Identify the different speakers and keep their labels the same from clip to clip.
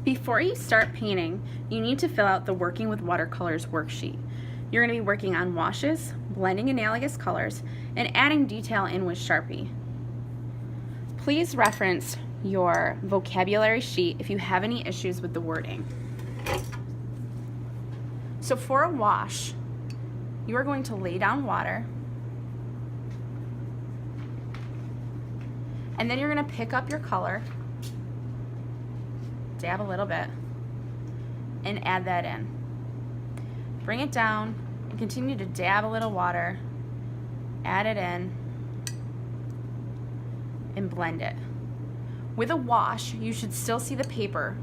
Speaker 1: Before you start painting, you need to fill out the Working with Watercolors worksheet. You're going to be working on washes, blending analogous colors, and adding detail in with Sharpie. Please reference your vocabulary sheet if you have any issues with the wording. So for a wash, you are going to lay down water, and then you're going to pick up your color, dab a little bit, and add that in. Bring it down and continue to dab a little water, add it in, and blend it. With a wash, you should still see the paper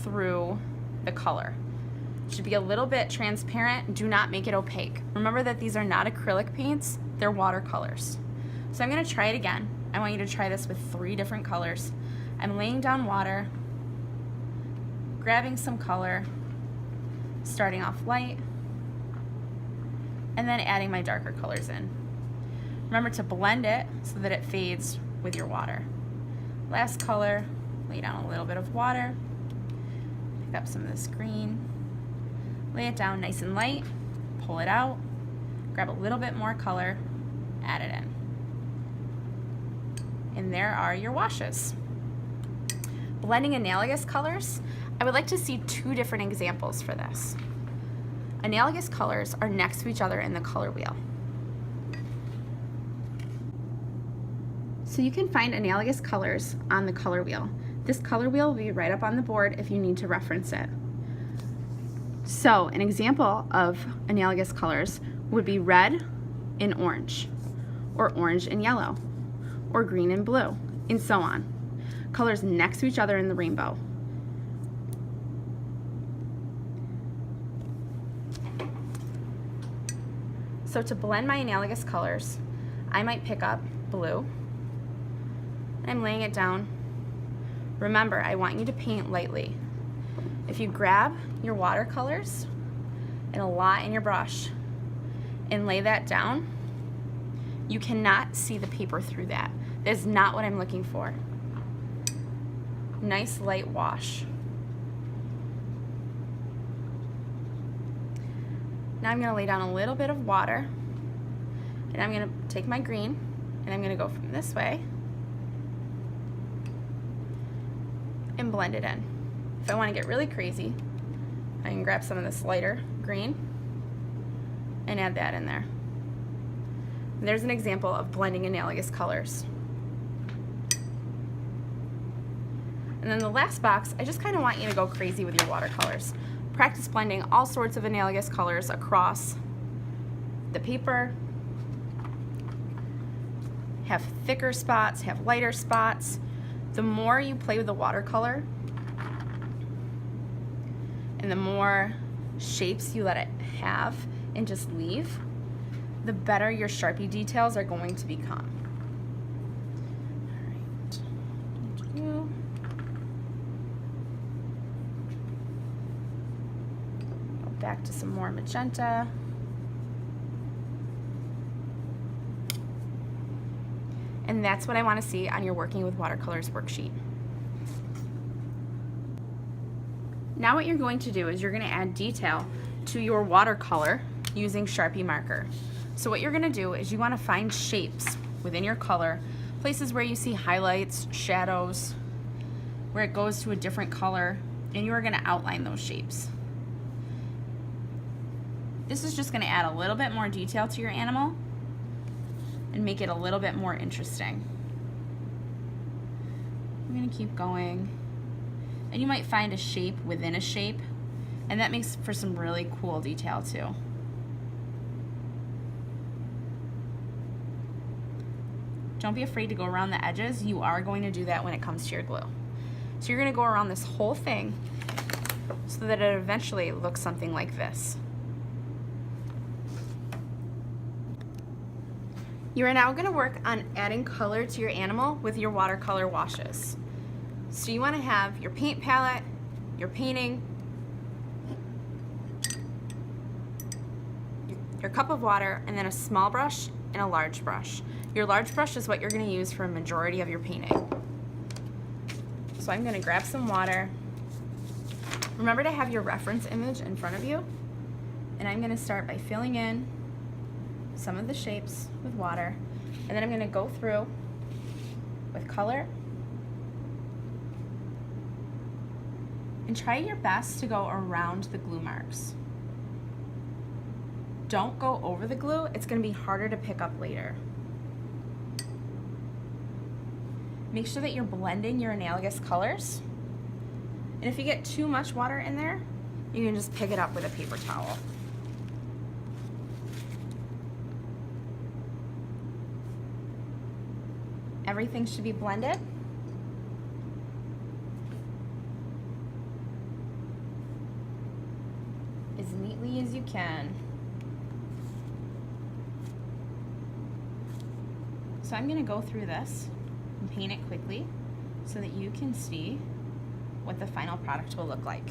Speaker 1: through the color. It should be a little bit transparent. Do not make it opaque. Remember that these are not acrylic paints, they're watercolors. So I'm going to try it again. I want you to try this with 3 different colors. I'm laying down water, grabbing some color, starting off light, and then adding my darker colors in. Remember to blend it so that it fades with your water. Last color, lay down a little bit of water, pick up some of this green, lay it down nice and light, pull it out, grab a little bit more color, add it in. And there are your washes. Blending analogous colors, I would like to see 2 different examples for this. Analogous colors are next to each other in the color wheel. So you can find analogous colors on the color wheel. This color wheel will be right up on the board if you need to reference it. So an example of analogous colors would be red and orange, or orange and yellow, or green and blue, and so on. Colors next to each other in the rainbow. So to blend my analogous colors, I might pick up blue. I'm laying it down. Remember, I want you to paint lightly. If you grab your watercolors and a lot in your brush and lay that down, you cannot see the paper through that. That is not what I'm looking for. Nice light wash. Now I'm going to lay down a little bit of water, and I'm going to take my green and I'm going to go from this way and blend it in. If I want to get really crazy, I can grab some of this lighter green and add that in there. And there's an example of blending analogous colors. And then the last box, I just kind of want you to go crazy with your watercolors. Practice blending all sorts of analogous colors across the paper. Have thicker spots, have lighter spots. The more you play with the watercolor and the more shapes you let it have and just leave, the better your Sharpie details are going to become. All right. Go back to some more magenta. And that's what I want to see on your Working with Watercolors worksheet. Now what you're going to do is you're going to add detail to your watercolor using Sharpie marker. So what you're going to do is you want to find shapes within your color, places where you see highlights, shadows, where it goes to a different color, and you are going to outline those shapes. This is just going to add a little bit more detail to your animal and make it a little bit more interesting. I'm going to keep going. And you might find a shape within a shape, and that makes for some really cool detail too. Don't be afraid to go around the edges. You are going to do that when it comes to your glue. So you're going to go around this whole thing so that it eventually looks something like this. You are now going to work on adding color to your animal with your watercolor washes. So you want to have your paint palette, your painting, your cup of water, and then a small brush and a large brush. Your large brush is what you're going to use for a majority of your painting. So I'm going to grab some water, Remember to have your reference image in front of you. And I'm gonna start by filling in some of the shapes with water. And then I'm gonna go through with color. And try your best to go around the glue marks. Don't go over the glue, it's gonna be harder to pick up later. Make sure that you're blending your analogous colors. And if you get too much water in there, you can just pick it up with a paper towel. Everything should be blended. As neatly as you can. So I'm gonna go through this and paint it quickly so that you can see what the final product will look like.